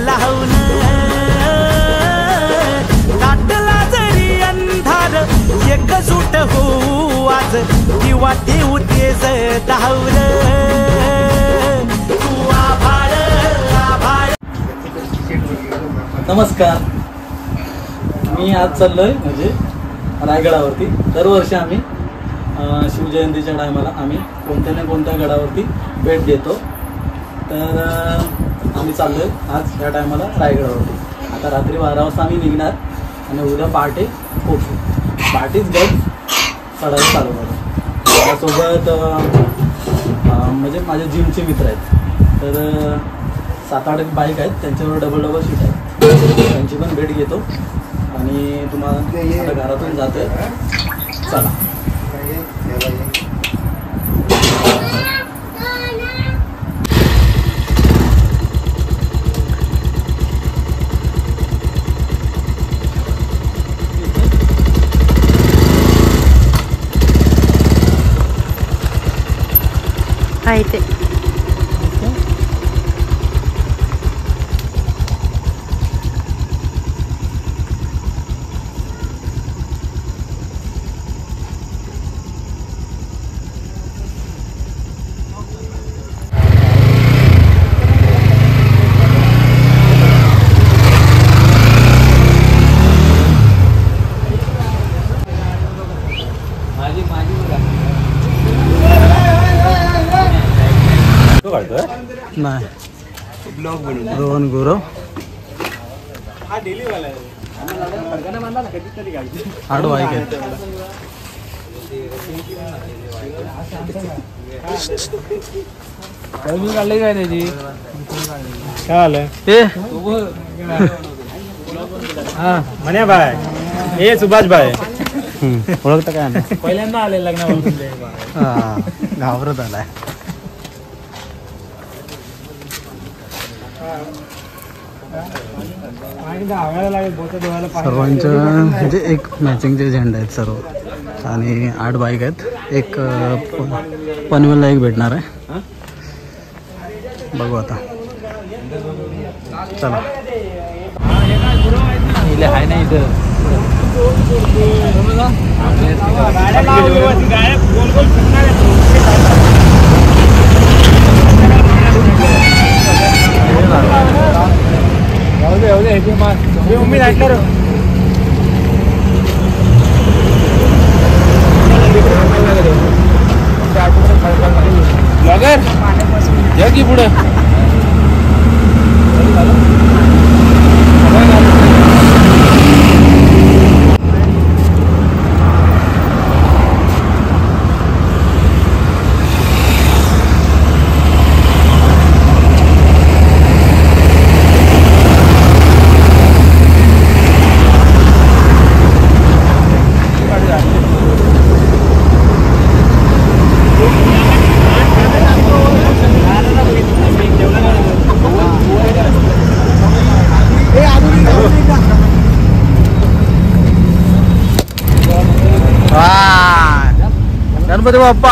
लावून दाटला जरी अंधार एकजूट होऊ आज किंवा देऊ तेज धावल तू आभाळ आभाळ. नमस्कार, मी आज चाललोय म्हणजे रायगडावरती. दरवर्षी आम्ही शिवजयंतीच्या टायमाला आम्ही कोणत्या ना कोणत्या गडावरती भेट देतो. तर आम्ही चाललोय आज या टायमाला रायगडावरती. आता रात्री 12 वाजता आम्ही निघणार आणि उद्या पहाटे पोहोचू. पहाटेच गड चढायला चालू करू. त्यासोबत म्हणजे माझे जिमचे मित्र आहेत. तर 7-8 बाईक आहेत, त्यांच्यावर डबल सीट आहेत. त्यांची पण भेट घेतो आणि तुम्हाला आता घरातून जातोय. चला. आहे ते नाही. रोहन गुरव आठ बाईक आहेत. काढले काय त्याची काय आलं ते हा म्हणे बाय हे सुभाष बाय ओळखतं काय पहिल्यांदा आले लग्नावर घाबरत आलाय. सर्वांच्या म्हणजे एक मॅचिंगचे झेंडे आहेत सर्व आणि 8 बाईक आहेत. एक पनवेलला एक भेटणार आहे. बघू आता. चला. आहे ना इथं उम्मीद ऐकणार ब्लॉगर या की पुढे गणपती बाप्पा.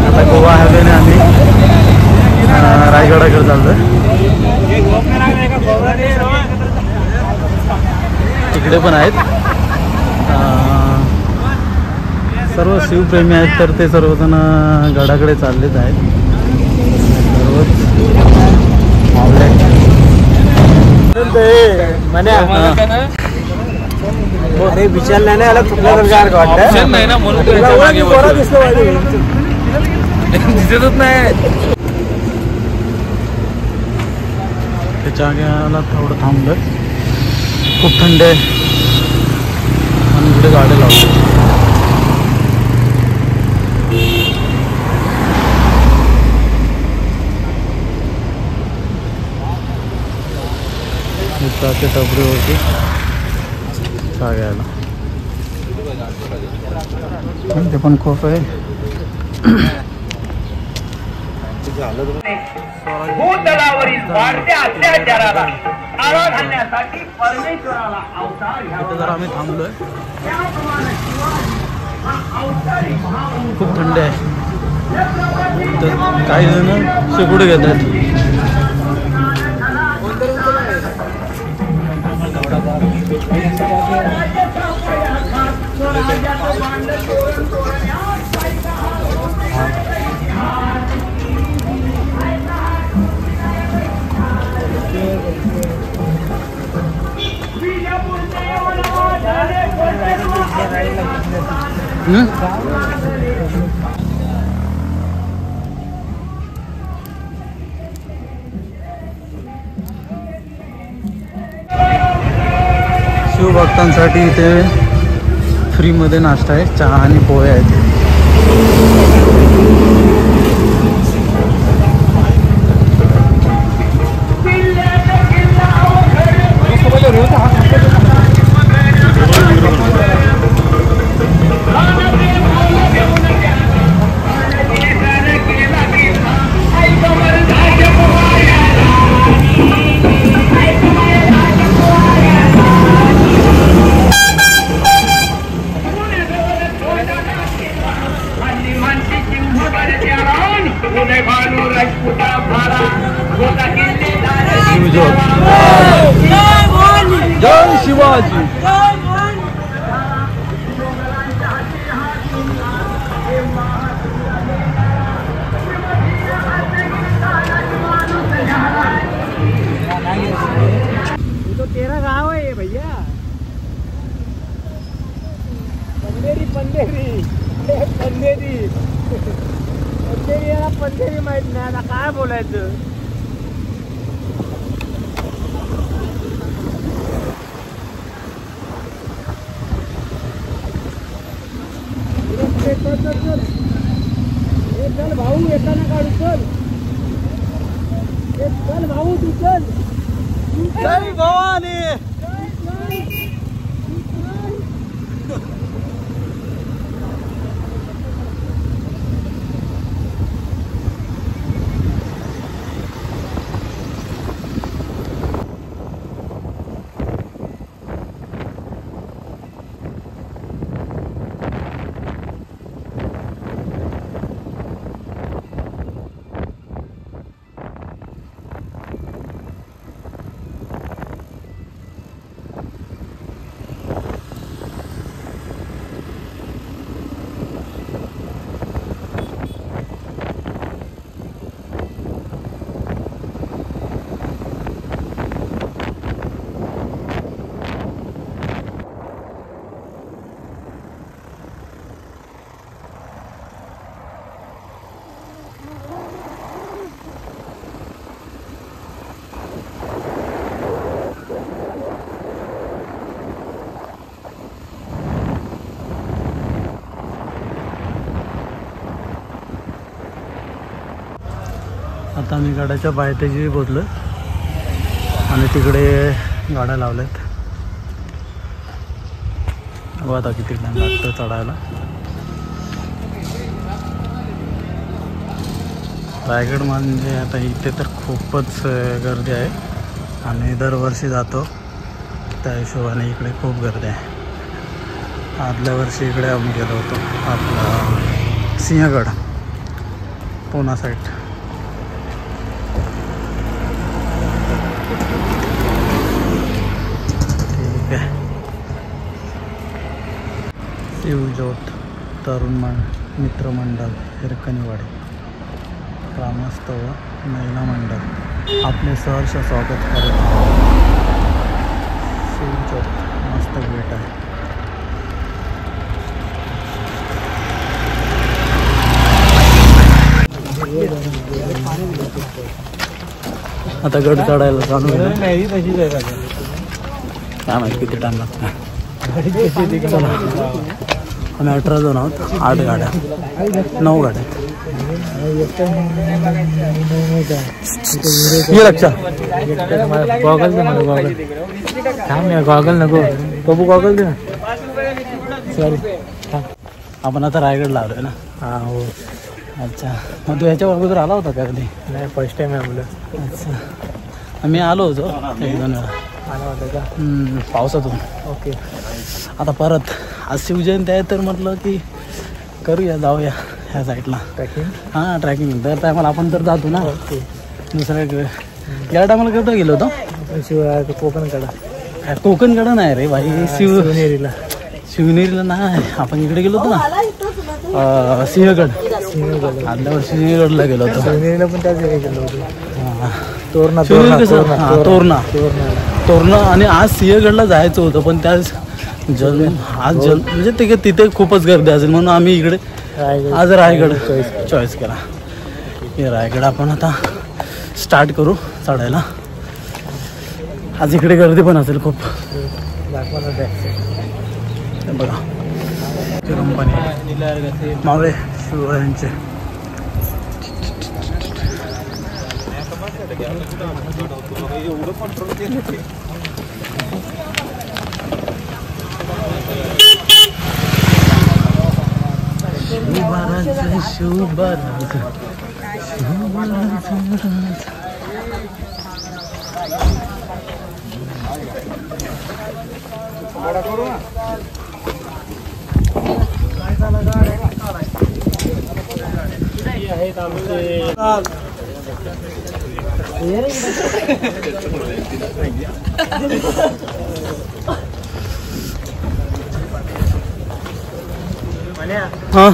आता गोवा हायवेने आम्ही रायगडाकडे चाललोय. तिकडे पण आहेत सर्व शिवप्रेमी आहेत. तर ते सर्वजण गडाकडे चाललेच आहेत. अरे विचारला नाही आला चुकल्यासारखं वाटतं नाही ना म्हणून दिसतच नाही. त्याच्या आग्याला थोडं थांबलं. खूप थंड आहे आणि इकडे गाडी लावली. मित्राच्या टपरीवरती चहा घ्यायला. ते पण खूप आहे. भूतलावरील वाढत्या अत्याचाराला आळा घालण्यासाठी परमेश्वराला अवतार इथे जरा आम्ही थांबलोय. घ्यावा. खूप थंडी आहे. तर काही जण शेकोटी घेत आहेत. शिवभक्तांसाठी इथे फ्रीमध्ये नाश्ता आहे. चहा आणि पोहे आहेत. जय शिवाजी. तो तेरा गाँव है ये भैया. पंधेरी पंधेरी पंधेरी पंधेरी याला पंधेरी माहित नाही. आता काय बोलायचं. चल भाऊ येताना काढू. चल चल भाऊ तू चल. जय भवानी. आता मी गाड्याच्या पायथ्याशी पोचलो आणि तिकडे गाड्या लावल्यात. बघा आता किती टाइम लागतो चढायला. रायगड म्हणजे आता इथे तर खूपच गर्दी आहे आणि दरवर्षी जातो त्या हिशोबाने इकडे खूप गर्दी आहे. आदल्या वर्षी इकडे आम्ही गेलो होतो आपला सिंहगड पुणा साईड. शिवज्योत तरुण मित्रमंडळ हिरकणीवाडी ग्रामस्थ व महिला मंडळ आपले सहर्ष स्वागत करत आहोत. शिवज्योत मस्त भेट आहे. आता गड चढायला चालू आहे. काय माहिती किती टाइम लागतो. आम्ही 18 जण आहोत. 8 गाड्या 9 गाड्या. ये लक्षात गॉगल दे मला. गॉगल थांब या. गॉगल नको बबू. गॉगल दे ना. सॉरी. आपण आता रायगड लावलोय ना. हा हो. अच्छा, मग तू ह्याच्या अगोदर आला होता का कधी? नाही, फर्स्ट टाइम आहे आपलं. अच्छा, आम्ही आलो होतो 1-2 वेळा. आला होता का? पावसातून. ओके. आता परत आज शिवजयंती आहे तर म्हटलं की करूया, जाऊया ह्या साईडला. ट्रॅकिंग. हां, ट्रॅकिंग. दर टायमाला आपण तर जातो ना. ओके. दुसऱ्याकडे या टायमाला कुठं गेलो होतो? आपण कोकणकडा. कोकणकडं नाही रे भाई, शिवनेरीला. शिवनेरीला नाही, आपण इकडे गेलो होतो ना, सिंहगड. आदल्या वर्षी सिंहगडला गेलो होतो. शिवनेरीला पण त्याच वेळी गेलो होतो. तोरणा. तोरणा. आणि आज सिंहगडला जायचं होतं, पण त्याच म्हणजे तिथे खूपच गर्दी असेल म्हणून आम्ही इकडे आज रायगड चॉईस केला. हे रायगड आपण आता स्टार्ट करू चढायला. आज इकडे गर्दी पण असेल खूप. बघा कंपनी मावळे शिवरायांचे. हाँ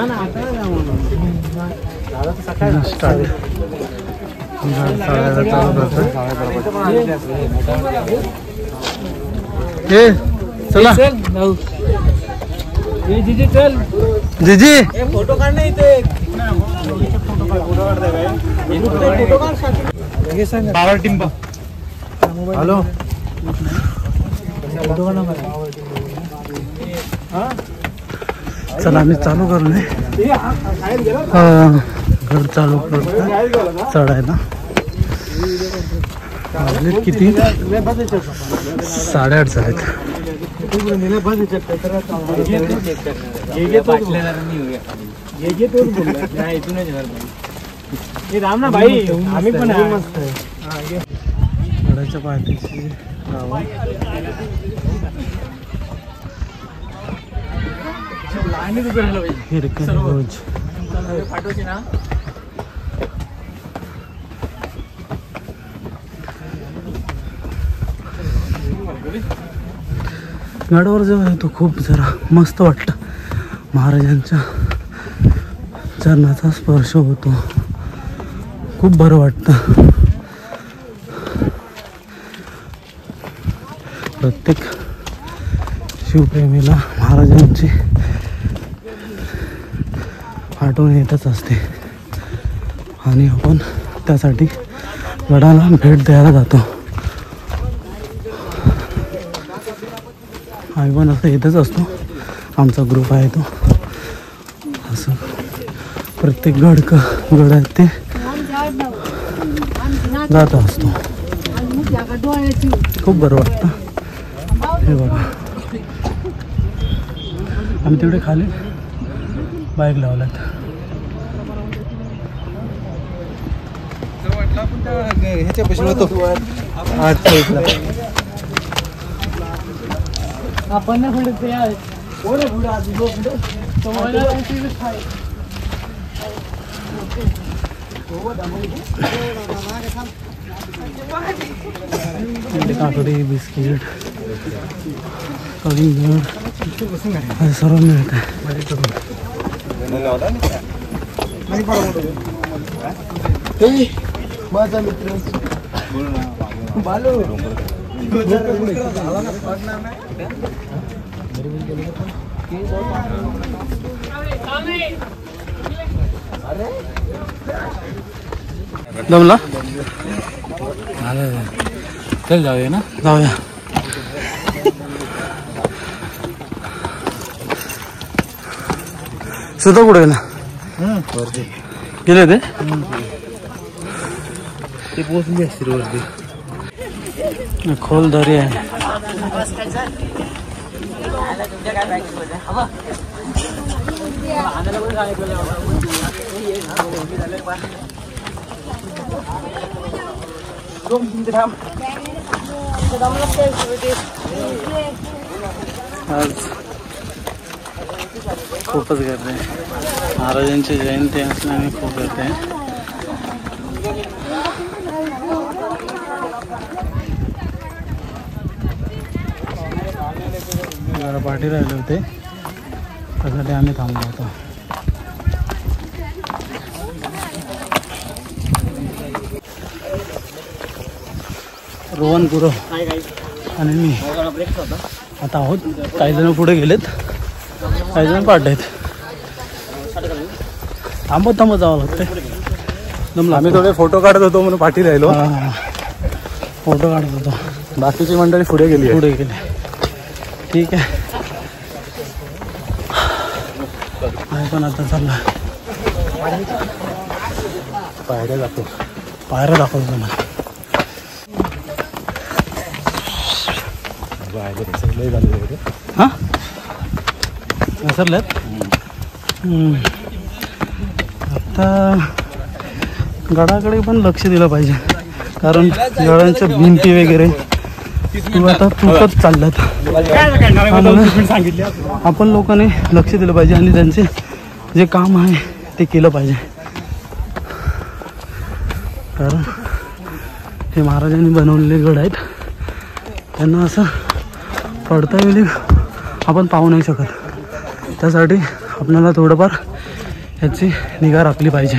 ना आता चला जीजी चल. जीजी फोटो काढ नाही इथे. पावर टिंबा. हॅलो, चला आम्ही चालू करू नये. घर चालू करतो चढायला. किती 8:30 आहेत. राम भाई, आम्ही पण गडाच्या पायथ्याशी गाव. गडावर जेव्हा येतो खूप जरा मस्त वाटतं. महाराजांच्या चरणाचा स्पर्श होतो, खूप बरं वाटतं. प्रत्येक शिवप्रेमीला महाराजांची आठवण येतच असते आणि आपण त्यासाठी गडाला भेट द्यायला जातो. आम्ही पण असं येतच असतो, आमचा ग्रुप आहे तो. असं प्रत्येक गडात ते जात असतो. खूप बरं वाटतं. हे बघा, आम्ही तेवढे खाली बाईक लावल्यात. आपण काकडी, बिस्किट, कलिंगड हे सर्व मिळत आहे. माझा मित्र बालू जमला. चल जाऊया ना, जाऊया. सुद्धा कुठे गेला गेले ते पोहोचली असतील वरती. खोल दरी आहे. आज खूपच गर्दी आहे. महाराजांची जयंती असल्याने खूप गर्दी आहे. जरा पाठी राहिले होते त्यासाठी आम्ही थांबलो होतो. रोहन गुरु आणि मी आता आहोत. काही जण पुढे गेलेत, काही जण पाठ आहेत. थांबत थांबत जावं लागतंय. आम्ही थोडे फोटो काढत होतो म्हणून पाठी राहिलो. फोटो काढत होतो. बाकीची मंडळी पुढे गेली. ठीक आहे. आम्ही पण आता चालला पायऱ्या जातो. पायऱ्या दाखवतो तुम्हाला. हां घसरल्यात. आता गडाकडे पण लक्ष दिलं पाहिजे, कारण गडांच्या भिंती वगैरे किंवा आता तुटत चालल्यात. आपण लोकांनी लक्ष दिलं पाहिजे आणि त्यांचे जे काम आहे ते केलं पाहिजे. कारण हे महाराजांनी बनवलेले गड आहेत, त्यांना असं पडता वेळी आपण पाहू नाही शकत. त्यासाठी आपल्याला थोडंफार ह्याची निगा राखली पाहिजे.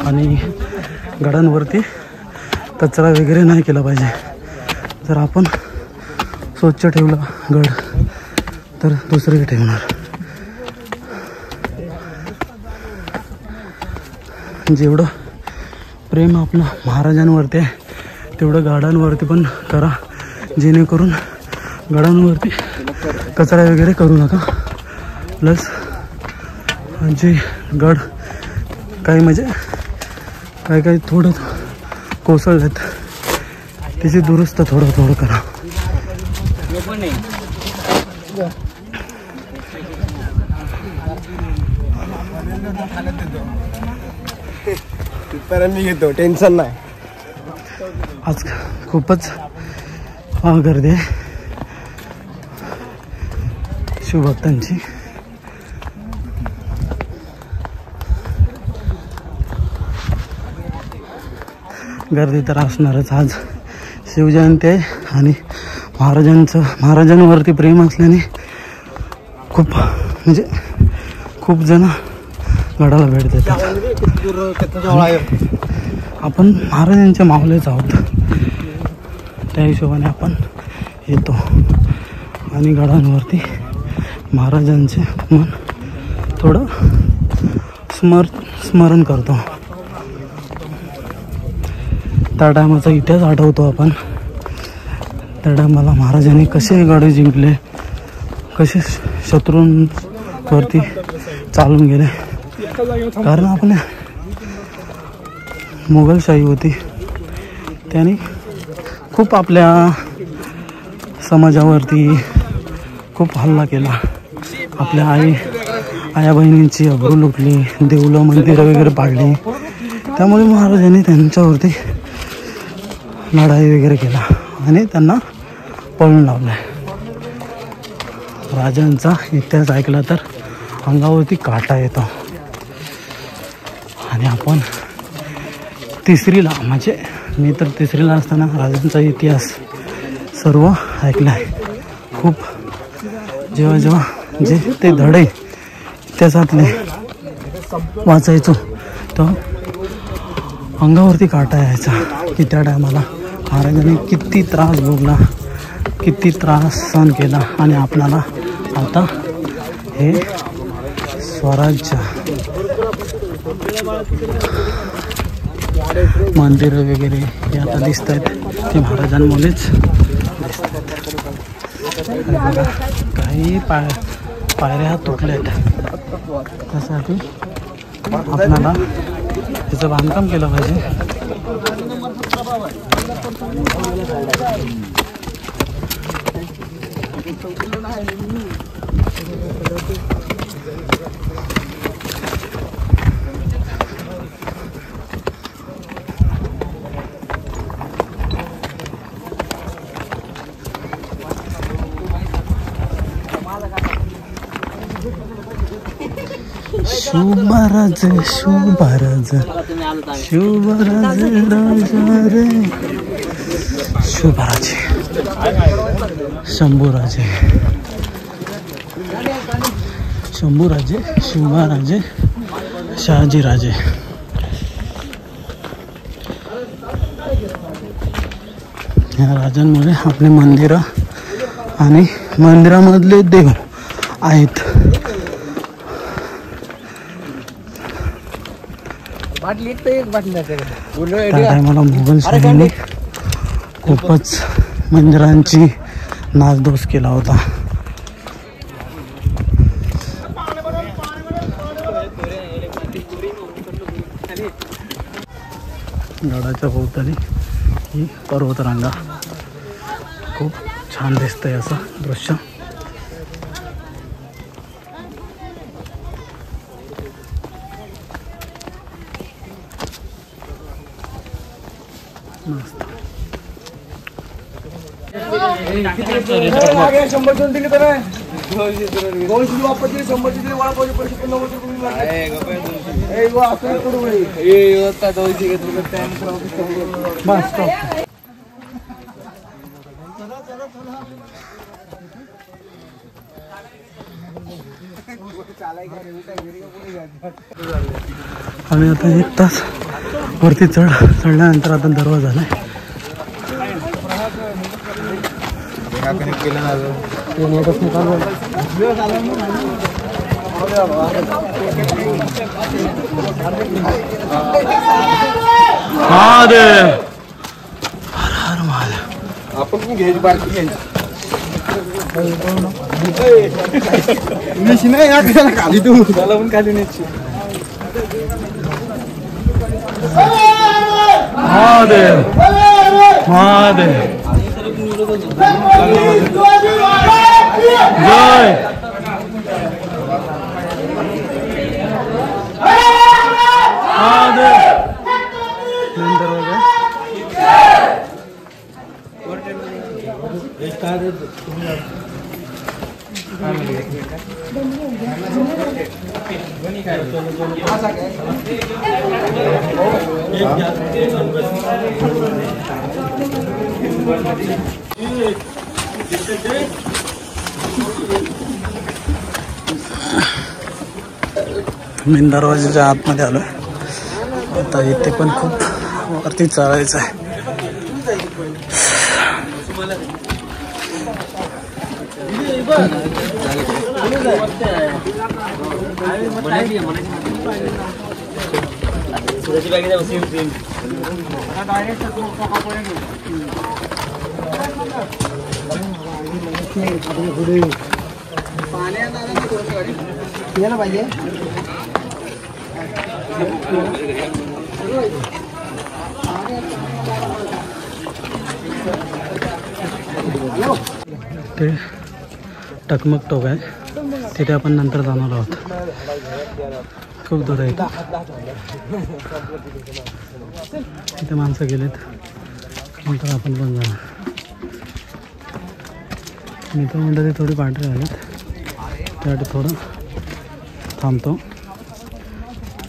आणि गडांवरती कचरा वगैरे नाही केला पाहिजे. जर आपण स्वच्छ ठेवला गड तर दुसरे ठेवणार. जेवढं प्रेम आपलं महाराजांवरती आहे तेवढं गडांवरती पण करा, जेणेकरून गडांवरती कचरा वगैरे करू नका. प्लस जे गड काही म्हणजे काही थोडं कोसळलेत त्याची दुरुस्त थोडं करा. मी घेतो, टेन्शन नाही. आज खूपच गर्दी आहे शिवभक्तांची. गर्दी तर असणारच. आज शिवजयंती आहे आणि महाराजांवरती प्रेम असल्याने खूप जण गडाला भेट देतात. आपण महाराजांच्या मावलेच आहोत, त्या हिशोबाने आपण येतो आणि गडांवरती महाराजांचे मन थोडं स्मरण करतो. त्या टायमाचा इतिहास आठवतो आपण. त्या टायमाला महाराजांनी कसे गड जिंकले, कसे शत्रूंवरती चालून गेले. कारण आपल्या मुघलशाही होती, त्याने खूप आपल्या समाजावरती खूप हल्ला केला. आपल्या आया बहिणींची अब्रू लुटली, देऊळ मंदिरं वगैरे पाडली. त्यामुळे महाराजांनी त्यांच्यावरती लढाई वगैरे केला आणि त्यांना पळून लावलं. राजांचा इतिहास ऐकला तर अंगावरती काटा येतो. आणि आपण तिसरीला, म्हणजे मी तर तिसरीला असताना राजांचा इतिहास सर्व ऐकला आहे. खूप जेव्हा जे ते धडे इतिहासातले वाचायचो तर अंगावरती काटा यायचा की त्या टायमाला महाराजांनी किती त्रास भोगला, किती त्रास सहन केला. आणि आपणाला आता हे स्वराज्य मंदिरं वगैरे हे आता दिसत आहेत, ते महाराजांमुळेच दिसत आहेत. काही पायऱ्या तुटल्यात त्यासाठी आपल्याला त्याचं बांधकाम केलं पाहिजे. शुभराज शुभराज शुभराज राजा रे शुभराजे शंभूराजे शंभूराजे शिवराजे शहाजीराजे. या राजांमुळे आपले मंदिरं आणि मंदिरामधले देव आहेत. त्या टायमाला मुघलशाहीने खूपच मंदिरांची नासधूस केला होता. गडाच्या भोवताली ही पर्वतरांगा खूप छान दिसतंय असं दृश्य. मस्त. आम्ही आता 1 तास वरती चढल्यानंतर आता दरवाजा झालाय. महादेव हर हर महादेव. आपण पण घ्यायची बारकी घ्यायची नाही या खाली तू त्याला पण खाली न्यायची. महादेव महादेव जय. महादेव मेन दरवाजाच्या आतमध्ये आलो. आता इथे पण खूप वरती चढायचं आहे. ते टकमक टोक आहे तिथे आपण नंतर जाणार आहोत. खूप दूर आहे तिथे माणसं गेलेत नंतर आपण पण जाणार. मित्रमंडळी थोडी पांढरी आलेत त्यासाठी थोडं थांबतो.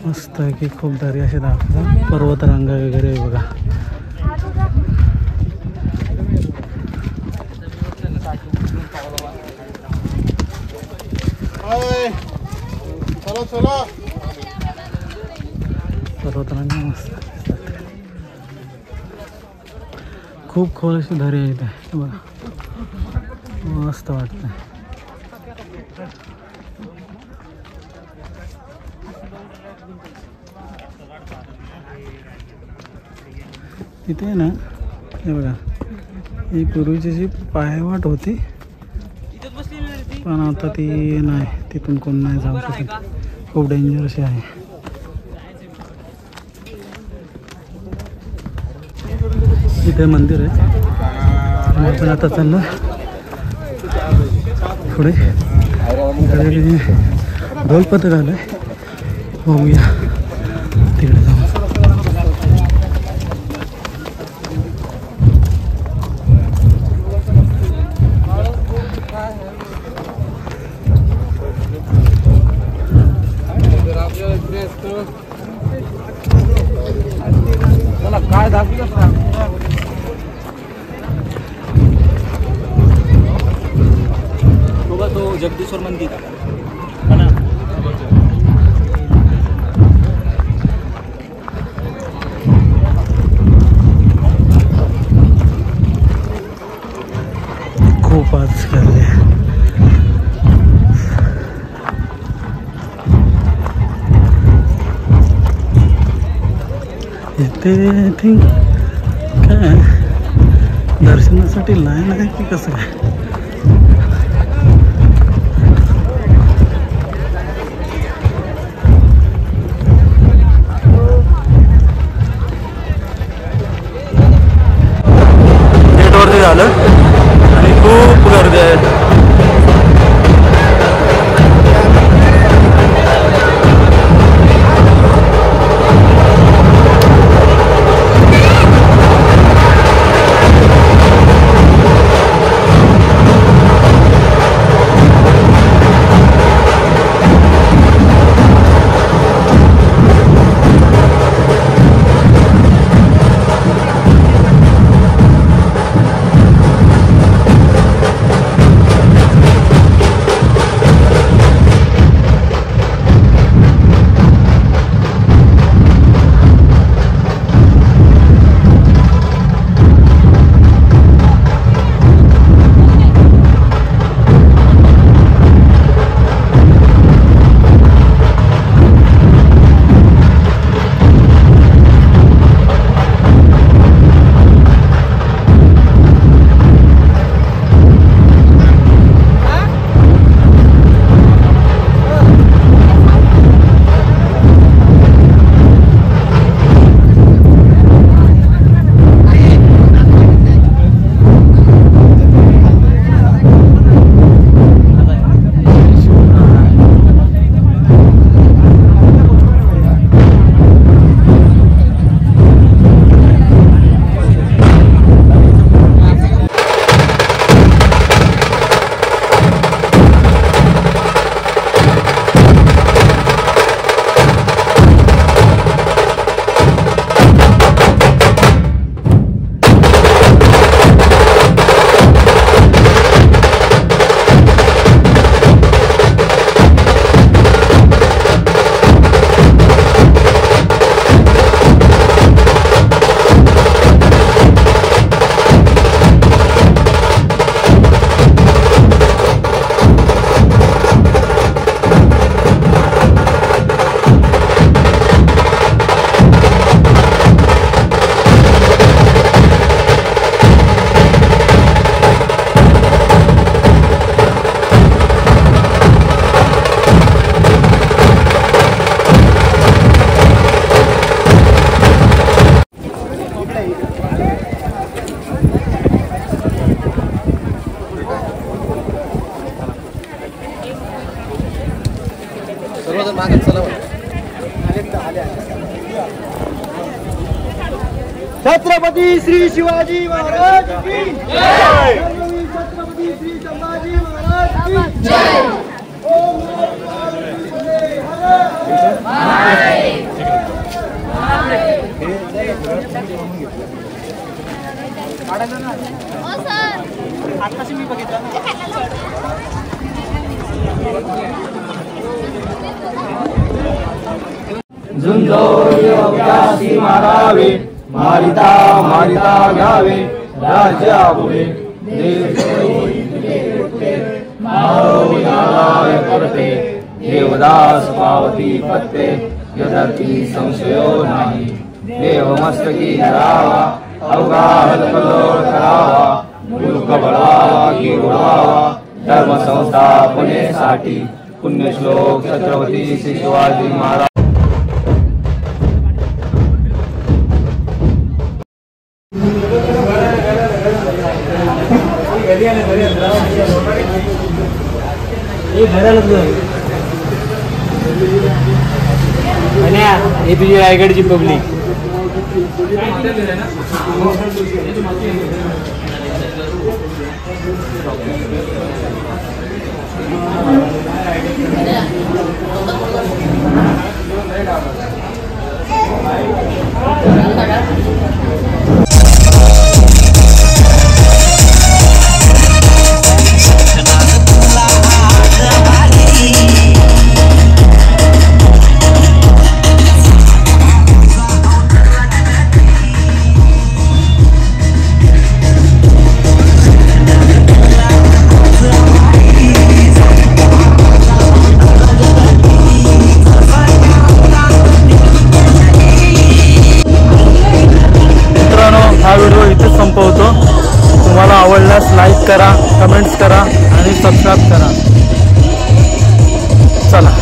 मस्त आहे की खूप दरी असे दाखवतात पर्वतरांगा वगैरे बघा. पर्वतरांगा मस्त खूप खोल अशी दरी आहे इथे बघा. मस्त वाटतं. तिथे ना हे बघा ही पूर्वीची जी पायवाट होती पण आता ती नाही, तिथून कोण नाही जाऊ शकत, खूप डेंजर अशी आहे. इथे मंदिर आहे. आपण आता चाललो पुढे. इकडे ढोल पथक आलंय, बघूया तिकडे जाऊ. काय दाखवलं तो जगदीश्वर मंदिर है ना. खूप आज गर्दी आहे. इथे आय थिंक काय दर्शनासाठी लाईन आहे की कसं काय. गेटवरती झालं आणि खूप गर्दी आहे. छत्रपती श्री शिवाजी महाराज की जय. छत्रपती श्री संभाजी महाराज की जय. ओम आताशी मी बघितलं. झुंजोरी अवकाशी मारावे, मारिता मारिता घ्यावे, राज्यापुढे मारोविनाय करते, देवदास पावती पत्ते, यदर्थी संशयो नाही. देवमस्तकी धरावा, अवघा हलकल्लोळ करावा, मुलुक बळावा की उडावा, धर्म संस्थापनेसाठी पुण्यश्लोक छत्रपती श्री शिवाजी महाराज. हे तुझी रायगडची पब्लिक. संपवतो. तुम्हाला आवडल्यास लाईक करा, कमेंट्स करा आणि सबस्क्राईब करा. चला.